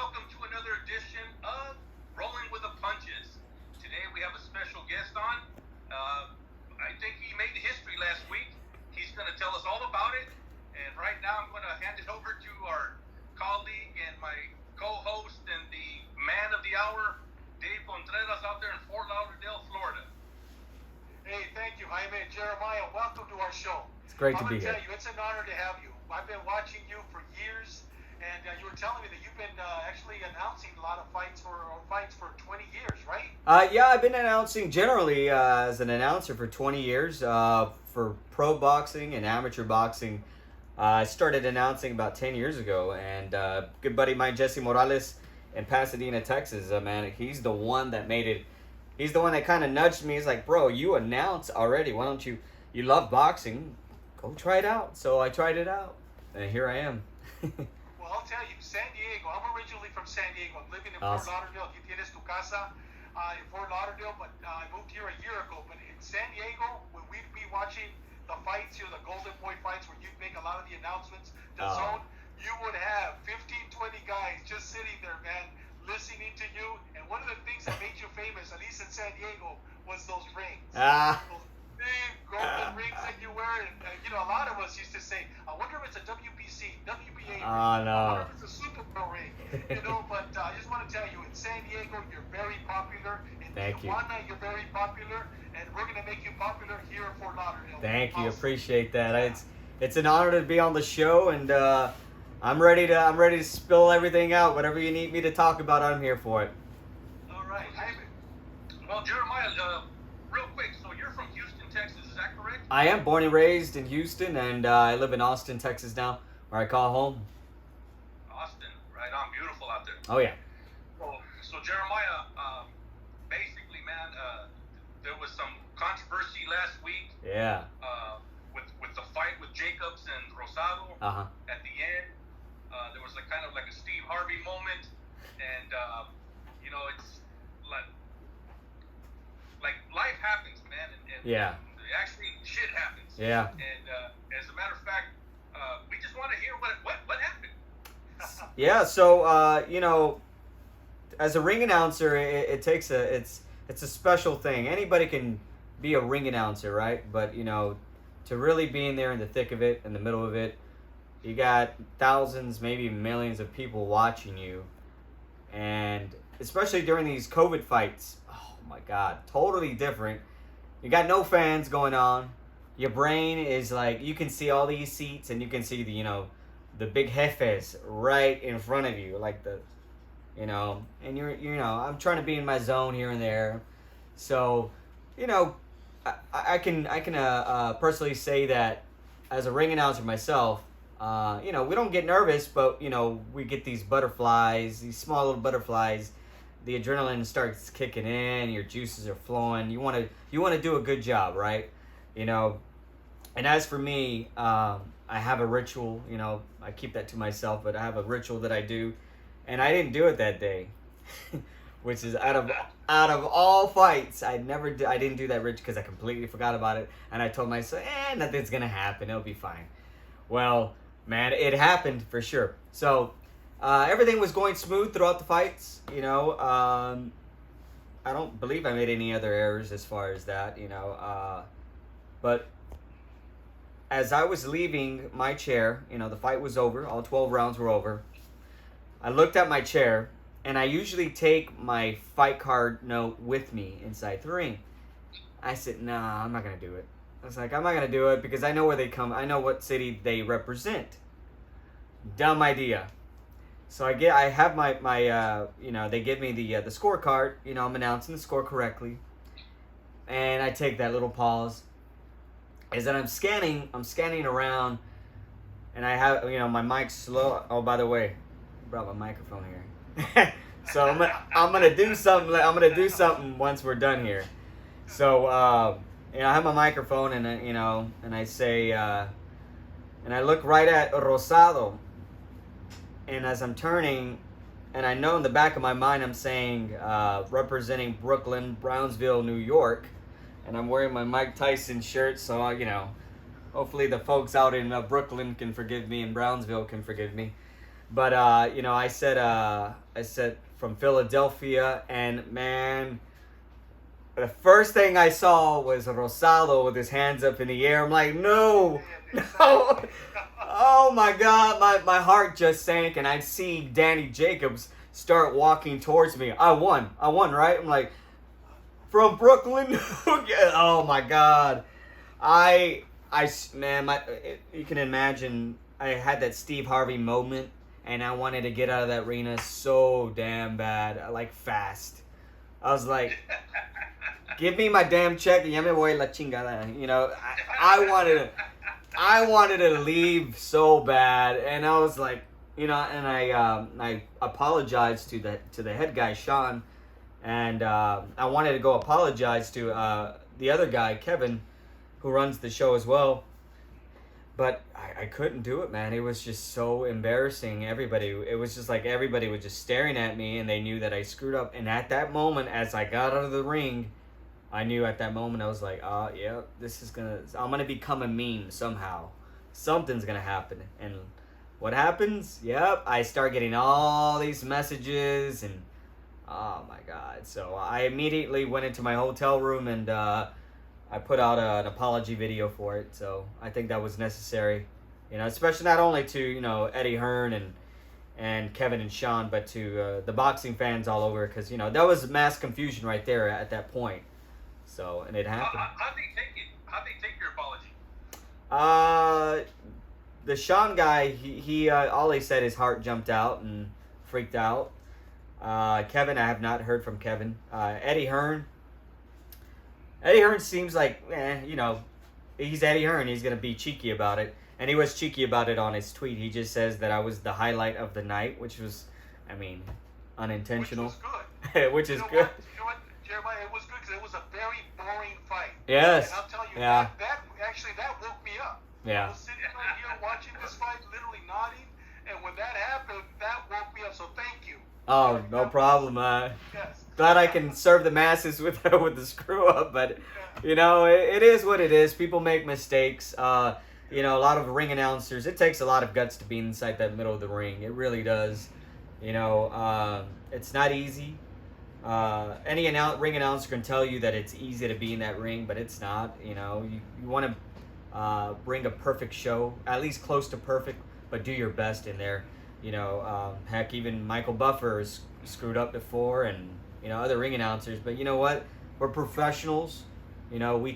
welcome to another edition of Rolling with the Punches. Today we have a special guest on. I think he made history last week. He's going to tell us all about it. And right now I'm going to hand it over to our colleague and my co-host and the man of the hour, Dave Contreras, out there in Fort Lauderdale, Florida. Hey, thank you, Jaime. Jeremiah, welcome to our show. It's great to be here. I'm going to tell you, it's an honor to have you. I've been watching you for years, and you were telling me that you've been actually announcing a lot of fights for 20 years, right? Yeah, I've been announcing generally as an announcer for 20 years for pro boxing and amateur boxing. I started announcing about 10 years ago, and good buddy of mine, Jesse Morales, in Pasadena, Texas, man, he's the one that made it. He's the one that kind of nudged me. He's like, bro, you announce already. Why don't you love boxing? Go try it out. So I tried it out, and here I am. Well, I'll tell you, San Diego, I'm originally from San Diego. I'm living in Awesome. Fort Lauderdale. Aquí tienes tu casa in Fort Lauderdale, but I moved here a year ago. But in San Diego, when we'd be watching the fights here, the Golden Boy fights, where you'd make a lot of the announcements, the zone, you would have 15, 20 guys just sitting there, man, listening to you. And one of the things that made you famous, at least in San Diego, was those rings. Those big golden rings that you wear. And, a lot of us used to say, I wonder if it's a WBC, WBA ring. I No. wonder if it's a Super Bowl ring. But I just want to tell you, in San Diego, you're very popular. In Thank you. Tijuana, you're very popular. And we're going to make you popular here in Fort Lauderdale. Thank you. Awesome. Appreciate that. It's an honor to be on the show, and I'm ready to spill everything out. Whatever you need me to talk about, I'm here for it. All right. Well, Jeremiah, real quick, so you're from Houston, Texas, is that correct? I am born and raised in Houston, and I live in Austin, Texas now, where I call home. Austin, right on, beautiful out there. Oh, yeah. So Jeremiah, basically, man, there was some controversy last week. Yeah. With the fight with Jacobs and Rosado. At the end, there was kind of like a Steve Harvey moment, and it's like life happens, man, and Yeah. actually shit happens. Yeah. And as a matter of fact, we just want to hear what happened. Yeah, so as a ring announcer, it takes it's a special thing. Anybody can be a ring announcer, right? But to really be in there in the thick of it, in the middle of it, you got thousands, maybe millions of people watching you, and especially during these COVID fights, oh my God, totally different. You got no fans going on. Your brain is like, you can see all these seats, and you can see the big jefes right in front of you, like and you're I'm trying to be in my zone here and there. So, I can personally say that as a ring announcer myself, we don't get nervous, but we get these butterflies, these small little butterflies. The adrenaline starts kicking in, your juices are flowing. You want to do a good job, right? And as for me, I have a ritual, I keep that to myself, but I have a ritual that I do, and I didn't do it that day, which is out of all fights, I didn't do that ritual because I completely forgot about it, and I told myself, nothing's gonna happen, it'll be fine. Well, man, it happened for sure. So everything was going smooth throughout the fights. I don't believe I made any other errors as far as that. But as I was leaving my chair, the fight was over. All 12 rounds were over. I looked at my chair, and I usually take my fight card note with me inside the ring. I said, nah, I'm not going to do it. I was like, I'm not going to do it because I know where they come. I know what city they represent. Dumb idea. So I have my they give me the scorecard. I'm announcing the score correctly. And I take that little pause. Is that I'm scanning around, and I have my mic's slow. Oh, by the way, I brought my microphone here. So I'm gonna do something. I'm gonna do something once we're done here. So I have my microphone, and and I say, and I look right at Rosado, and as I'm turning, and I know in the back of my mind I'm saying representing Brooklyn, Brownsville, New York. And I'm wearing my Mike Tyson shirt, so hopefully the folks out in Brooklyn can forgive me and Brownsville can forgive me. But you know, I said from Philadelphia, and man, the first thing I saw was Rosado with his hands up in the air. I'm like, no, no. Oh my God, my heart just sank, and I see Danny Jacobs start walking towards me. I won, right? I'm like, from Brooklyn. Oh my God, man, you can imagine. I had that Steve Harvey moment, and I wanted to get out of that arena so damn bad, like fast. I was like, give me my damn check, y ya me voy la chingada. You know, I wanted to leave so bad, and I was like, you know, and I apologized to the head guy Sean, and I wanted to go apologize to the other guy Kevin, who runs the show as well, but I couldn't do it, man. It was just so embarrassing. It was just like everybody was just staring at me, and they knew that I screwed up. And at that moment, as I got out of the ring, I knew at that moment, I was like, yeah, I'm gonna become a meme somehow. Something's gonna happen. And what happens? Yep, I start getting all these messages, and oh my God. So I immediately went into my hotel room, and I put out an apology video for it. So I think that was necessary. You know, especially not only to, you know, Eddie Hearn and Kevin and Sean, but to the boxing fans all over, because, you know, that was mass confusion right there at that point. So, and it happened. How'd they take it? How'd they take your apology? The Sean guy, he all he said, his heart jumped out and freaked out. Kevin, I have not heard from Kevin. Eddie Hearn seems like, you know, he's Eddie Hearn. He's gonna be cheeky about it, and he was cheeky about it on his tweet. He just says that I was the highlight of the night, which was, I mean, unintentional. Which was good. Which is You know good. what, Jeremiah? It was good because it was a very boring fight. Yes. And I'll tell you, Yeah. that woke me up. Yeah. I was sitting right here watching this fight, literally nodding, and when that happened, that woke me up. So thank you. Oh, no problem. Yes. Glad I can serve the masses with the screw up, but you know, it is what it is. People make mistakes. You know, a lot of ring announcers. It takes a lot of guts to be inside that middle of the ring. It really does. You know, it's not easy. Any ring announcer can tell you that it's easy to be in that ring, but it's not. You know, you want to bring a perfect show, at least close to perfect, but do your best in there. You know, heck, even Michael Buffer has screwed up before, and you know, other ring announcers. But you know what? We're professionals. You know, we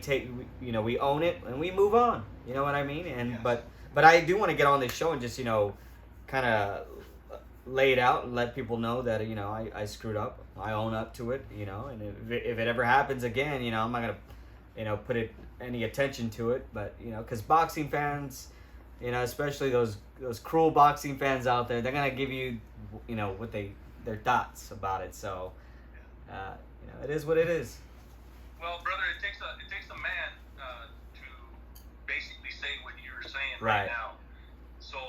own it and we move on. You know what I mean? And Yes. but I do want to get on this show and just, you know, kind of lay it out and let people know that, you know, I screwed up. I own up to it. You know, and if it ever happens again, you know, I'm not gonna, you know, put any attention to it. But you know, because boxing fans, you know, especially those cruel boxing fans out there, they're gonna give you, you know, their thoughts about it. So, you know, it is what it is. Well, brother, it takes a man to basically say what you're saying right now. So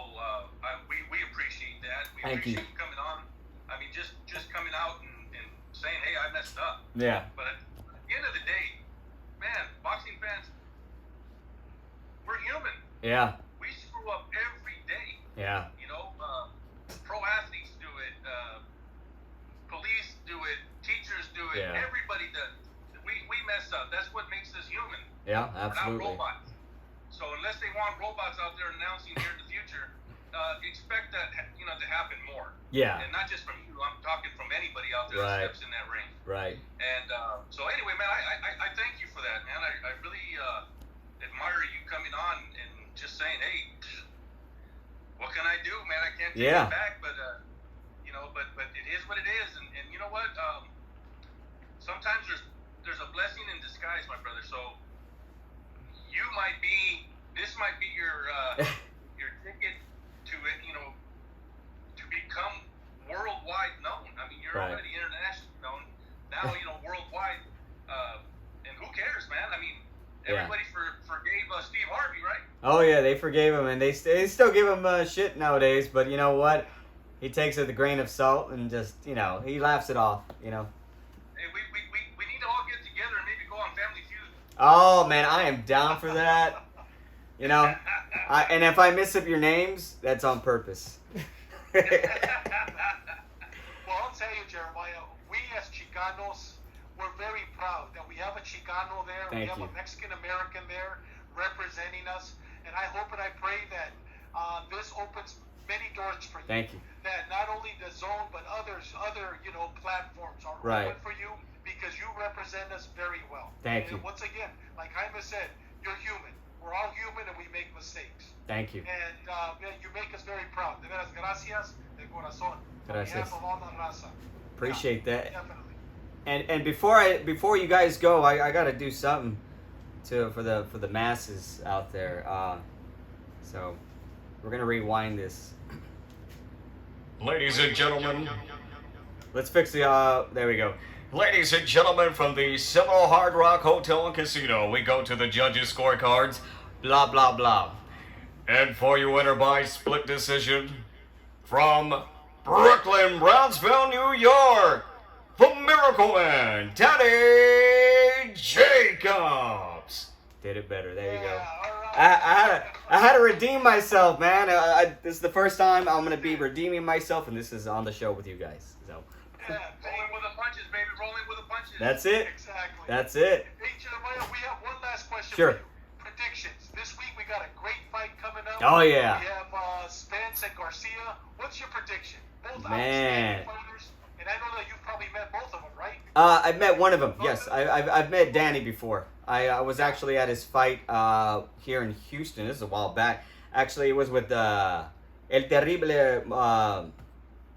we appreciate that. We Thank appreciate you. you coming on. I mean, just coming out and saying, hey, I messed up. Yeah. But at the end of the day, man, boxing fans, we're human. Yeah. We screw up every day. Yeah. You know, pro athletes do it. Police do it. Teachers do it. Yeah. Everybody does. We mess up. That's what makes us human. Yeah. We're Absolutely. not robots. So unless they want robots out there announcing here in the future, expect that, you know, to happen more. Yeah. And not just from you. I'm talking from anybody out there Right. that steps in that ring. Right. And so anyway, man, I thank you for that, man. I really admire you coming on and just saying, hey, what can I do, man? I can't take Yeah. it back, but you know, but it is what it is. And you know what? Sometimes there's a blessing in disguise, my brother. So this might be your ticket to it, you know, to become worldwide known. I mean, you're Right. already internationally known. Now, you know, worldwide. And who cares, man? I mean, Yeah. everybody forgave Steve Harvey, right? Oh yeah, they forgave him, and they still give him shit nowadays. But you know what? He takes it with a grain of salt and just, you know, he laughs it off. You know. Hey, we need to all get together and maybe go on Family Feud. Oh man, I am down for that. You know, and if I miss up your names, that's on purpose. Well, I'll tell you, Jeremiah, we as Chicanos, we're very proud that we have a Chicano there. Thank we have you. a Mexican American there representing us. And I hope and I pray that this opens many doors for you. Thank you. That not only the zone, but other platforms are Right. open for you because you represent us very well. Thank you. And once again, like Jaime said, you're human. We're all human and we make mistakes. Thank you. And you make us very proud. De veras, gracias de corazón. Gracias. On behalf of all la raza. Appreciate that. Definitely. And before you guys go, I gotta do something for the masses out there. So we're gonna rewind this. Ladies and gentlemen, Let's fix the there we go. ladies and gentlemen from the Seminole Hard Rock Hotel and Casino, we go to the judges' scorecards, blah, blah, blah. And for your winner by split decision, from Brooklyn, Brownsville, New York, the Miracle Man, Danny Jacobs. Did it better. There you go. Yeah, all right. I had to redeem myself, man. This is the first time I'm gonna be redeeming myself, and this is on the show with you guys. So Yeah, Rolling with the punches, baby. Rolling with the punches. that's it. exactly. That's it. Hey, Jeremiah, we have one last question Sure. for you. Predictions. This week we got a great fight coming up. Oh, yeah. We have Spence and Garcia. What's your prediction? Both Man. outstanding fighters. And I know that you've probably met both of them, right? I've met one of them. Yes, I've met Danny before. I was actually at his fight here in Houston. This is a while back. Actually, it was with El Terrible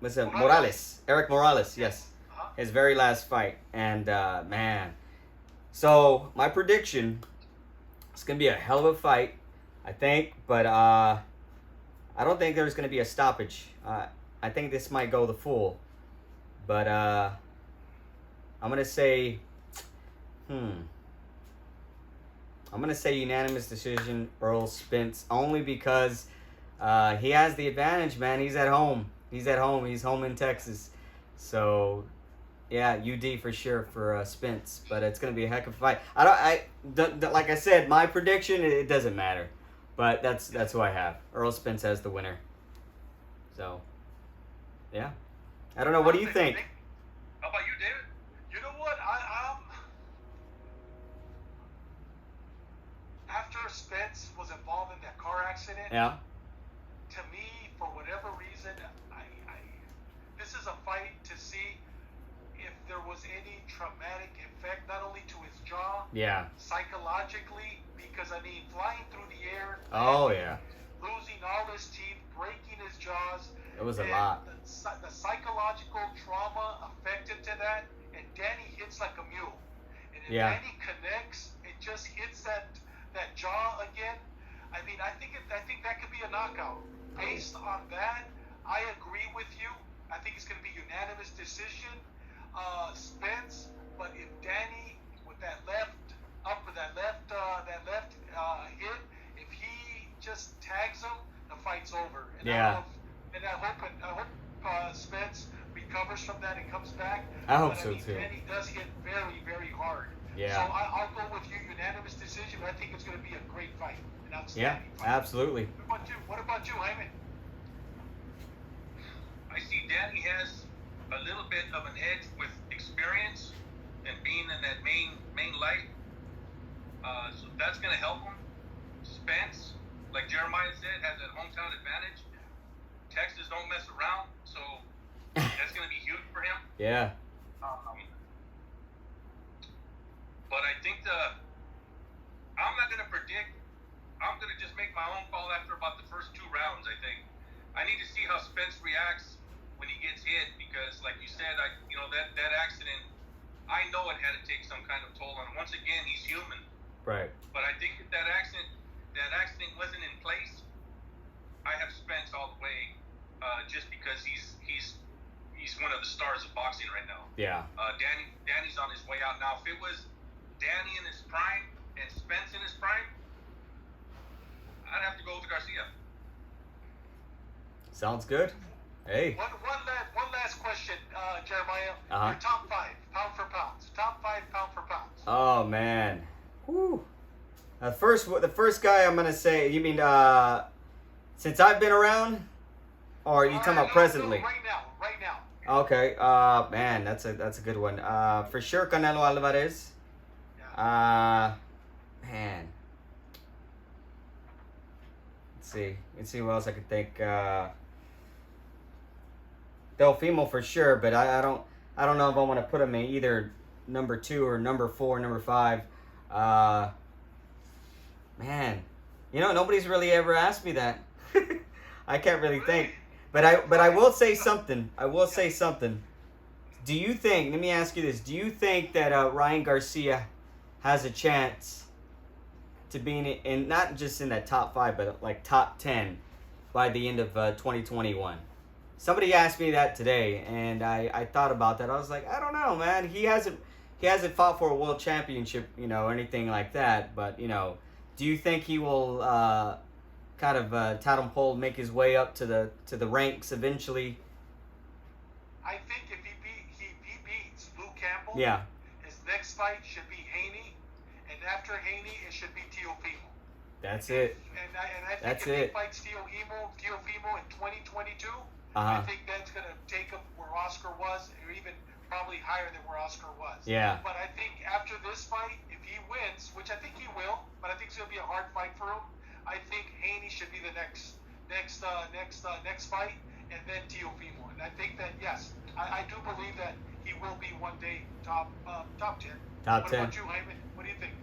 was it Morales, Eric Morales. Yes, Uh-huh. his very last fight. And man, so my prediction, it's gonna be a hell of a fight, I think. But I don't think there's gonna be a stoppage. I think this might go the full. But I'm gonna say, I'm gonna say unanimous decision, Earl Spence, only because he has the advantage, man. He's at home. He's at home. He's home in Texas. So, yeah, UD for sure for Spence. But it's gonna be a heck of a fight. Like I said, my prediction, it doesn't matter. But that's who I have. Earl Spence as the winner. So, yeah. I don't know. What do you think? How about you, David? You know what? After Spence was involved in that car accident, Yeah. to me, for whatever reason, this is a fight to see if there was any traumatic effect, not only to his jaw, Yeah. psychologically, because I mean, flying through the air, Oh, yeah. losing all his teeth, breaking his jaws. It was a and lot. The psychological trauma affected to that, and Danny hits like a mule. And if Yeah. Danny connects, it just hits that jaw again. I mean, I think that could be a knockout. Based on that, I agree with you. I think it's going to be unanimous decision. Spence, but if Danny with that left hit, if he just tags him, the fight's over. And Yeah. I hope Spence recovers from that and comes back. I hope But, so, mean, too. Danny does hit very, very hard. Yeah. So I'll go with you, unanimous decision. But I think it's going to be a great fight, an Yeah, outstanding fight. absolutely. What about you, Jaime? I see Danny has a little bit of an edge with experience and being in that main light. So that's going to help him. Spence, like Jeremiah said, has that hometown advantage. Texas don't mess around, so that's going to be huge for him. Yeah. But I think I'm not going to predict. I'm going to just make my own call after about the first 2 rounds, I think. I need to see how Spence reacts when he gets hit because, like you said, that accident, I know it had to take some kind of toll on him. Once again, he's human. Right. But I think if that accident wasn't in place, I have Spence all the way just because he's one of the stars of boxing right now. Yeah. Danny's on his way out now. If it was Danny in his prime and Spence in his prime, I'd have to go with Garcia. Sounds good. Hey. One last question, Jeremiah. Uh-huh. Your top 5, pound for pound. Top 5, pound for pound. Oh man. Whew. The first guy I'm gonna say. You mean since I've been around? Or are you talking about No, presently? right now. Okay. Man, that's a good one. For sure, Canelo Alvarez. Man. Let's see what else I could think. Delfimo for sure, but I don't know if I want to put him in either number 2 or number 4, number 5. Man, nobody's really ever asked me that. I can't really think. But I will say something. Do you think? Let me ask you this. Do you think that Ryan Garcia has a chance to be in not just in that top 5, but like top 10 by the end of 2021? Somebody asked me that today, and I thought about that. I was like, I don't know, man. He hasn't fought for a world championship, or anything like that. But do you think he will kind of totem pole, make his way up to the ranks eventually? I think if he beats Luke Campbell, Yeah. his next fight should be Haney, and after Haney it should be Teofimo. That's it. And I think That's if it. he fights Teofimo in 2022, Uh-huh. I think that's gonna take him where Oscar was, or even probably higher than where Oscar was. Yeah. But I think after this fight, if he wins, which I think he will, but I think it's gonna be a hard fight for him. I think Haney should be the next fight, and then Teofimo. And I think that yes, I do believe that he will be one day top 10. Top What 10. about you, Hyman? What do you think?